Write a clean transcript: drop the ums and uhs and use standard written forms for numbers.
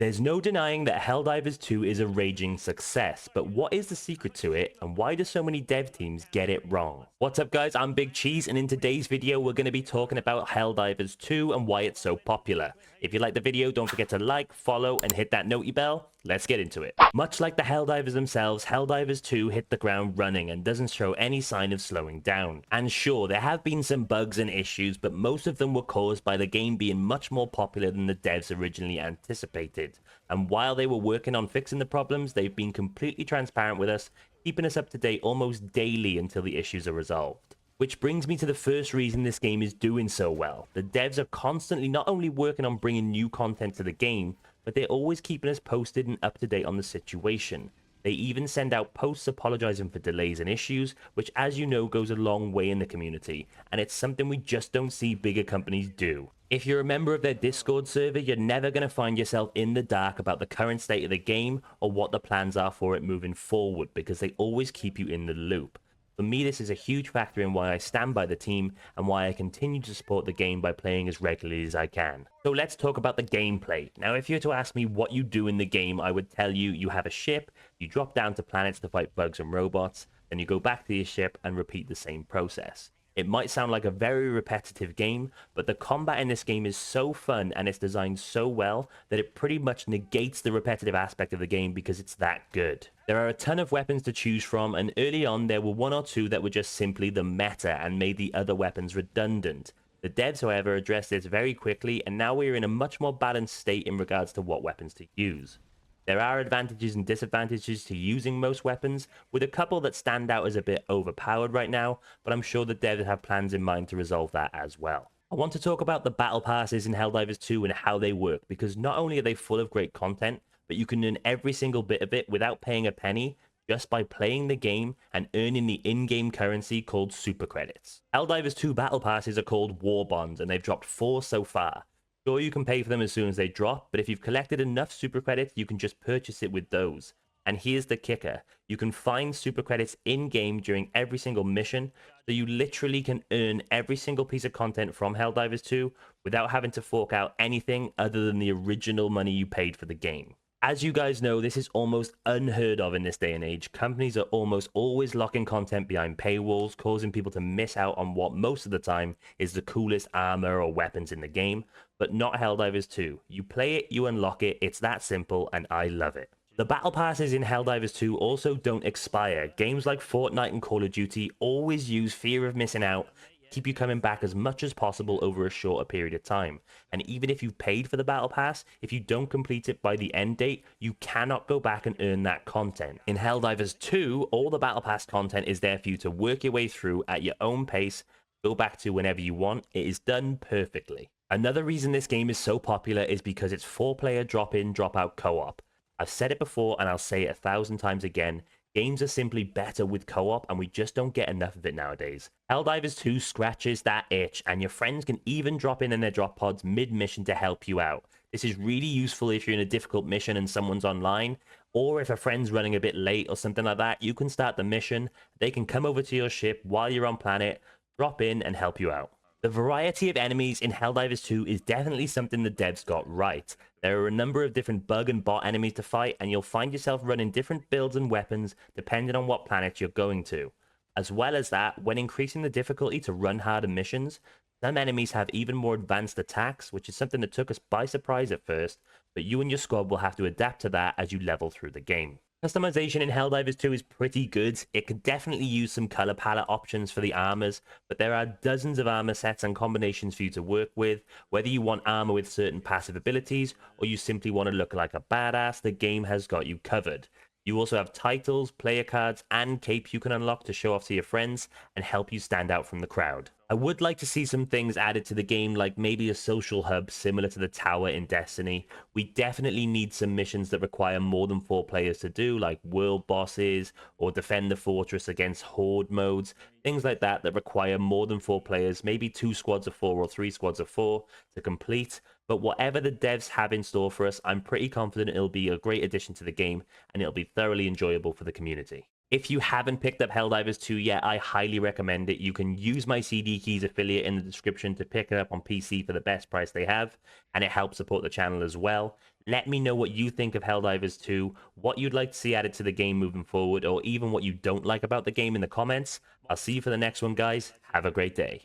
There's no denying that Helldivers 2 is a raging success, but what is the secret to it, and why do so many dev teams get it wrong? What's up guys, I'm Big Cheese, and in today's video we're going to be talking about Helldivers 2 and why it's so popular. If you like the video, don't forget to like, follow, and hit that noti bell. Let's get into it. Much like the Helldivers themselves, Helldivers 2 hit the ground running and doesn't show any sign of slowing down. And sure, there have been some bugs and issues, but most of them were caused by the game being much more popular than the devs originally anticipated. And while they were working on fixing the problems, they've been completely transparent with us, keeping us up to date almost daily until the issues are resolved. Which brings me to the first reason this game is doing so well. The devs are constantly not only working on bringing new content to the game, but they're always keeping us posted and up to date on the situation. They even send out posts apologizing for delays and issues, which as you know goes a long way in the community, and it's something we just don't see bigger companies do. If you're a member of their Discord server, you're never going to find yourself in the dark about the current state of the game or what the plans are for it moving forward, because they always keep you in the loop. For me, this is a huge factor in why I stand by the team and why I continue to support the game by playing as regularly as I can. So let's talk about the gameplay. Now, if you were to ask me what you do in the game, I would tell you you have a ship, you drop down to planets to fight bugs and robots, then you go back to your ship and repeat the same process. It might sound like a very repetitive game, but the combat in this game is so fun and it's designed so well that it pretty much negates the repetitive aspect of the game because it's that good. There are a ton of weapons to choose from, and early on there were one or two that were just simply the meta and made the other weapons redundant. The devs, however, addressed this very quickly, and now we're in a much more balanced state in regards to what weapons to use. There are advantages and disadvantages to using most weapons, with a couple that stand out as a bit overpowered right now, but I'm sure the devs have plans in mind to resolve that as well. I want to talk about the battle passes in Helldivers 2 and how they work, because not only are they full of great content, but you can earn every single bit of it without paying a penny, just by playing the game and earning the in-game currency called super credits. Helldivers 2 battle passes are called war bonds, and they've dropped 4 so far. Sure, you can pay for them as soon as they drop, but if you've collected enough super credits, you can just purchase it with those. And here's the kicker. You can find super credits in-game during every single mission, so you literally can earn every single piece of content from Helldivers 2 without having to fork out anything other than the original money you paid for the game. As you guys know, this is almost unheard of in this day and age. Companies are almost always locking content behind paywalls, causing people to miss out on what most of the time is the coolest armor or weapons in the game, but not Helldivers 2. You play it, you unlock it, it's that simple, and I love it. The battle passes in Helldivers 2 also don't expire. Games like Fortnite and Call of Duty always use fear of missing out, keep you coming back as much as possible over a shorter period of time. And even if you've paid for the battle pass, if you don't complete it by the end date, you cannot go back and earn that content. In Helldivers 2, all the battle pass content is there for you to work your way through at your own pace, go back to whenever you want. It is done perfectly. Another reason this game is so popular is because it's 4-player drop-in, drop-out co-op. I've said it before and I'll say it 1,000 times again. Games are simply better with co-op, and we just don't get enough of it nowadays. Helldivers 2 scratches that itch, and your friends can even drop in their drop pods mid-mission to help you out. This is really useful if you're in a difficult mission and someone's online, or if a friend's running a bit late or something like that. You can start the mission, they can come over to your ship while you're on planet, drop in and help you out. The variety of enemies in Helldivers 2 is definitely something the devs got right. There are a number of different bug and bot enemies to fight, and you'll find yourself running different builds and weapons depending on what planet you're going to. As well as that, when increasing the difficulty to run harder missions, some enemies have even more advanced attacks, which is something that took us by surprise at first, but you and your squad will have to adapt to that as you level through the game. Customization in Helldivers 2 is pretty good. It could definitely use some color palette options for the armors, but there are dozens of armor sets and combinations for you to work with. Whether you want armor with certain passive abilities, or you simply want to look like a badass, the game has got you covered. You also have titles, player cards, and capes you can unlock to show off to your friends and help you stand out from the crowd. I would like to see some things added to the game, like maybe a social hub similar to the tower in Destiny. We definitely need some missions that require more than 4 players to do, like world bosses or defend the fortress against horde modes, things like that that require more than 4 players, maybe 2 squads of 4 or 3 squads of 4 to complete. But whatever the devs have in store for us, I'm pretty confident it'll be a great addition to the game and it'll be thoroughly enjoyable for the community. If you haven't picked up Helldivers 2 yet, I highly recommend it. You can use my CD Keys affiliate in the description to pick it up on PC for the best price they have, and it helps support the channel as well. Let me know what you think of Helldivers 2, what you'd like to see added to the game moving forward, or even what you don't like about the game in the comments. I'll see you for the next one, guys. Have a great day.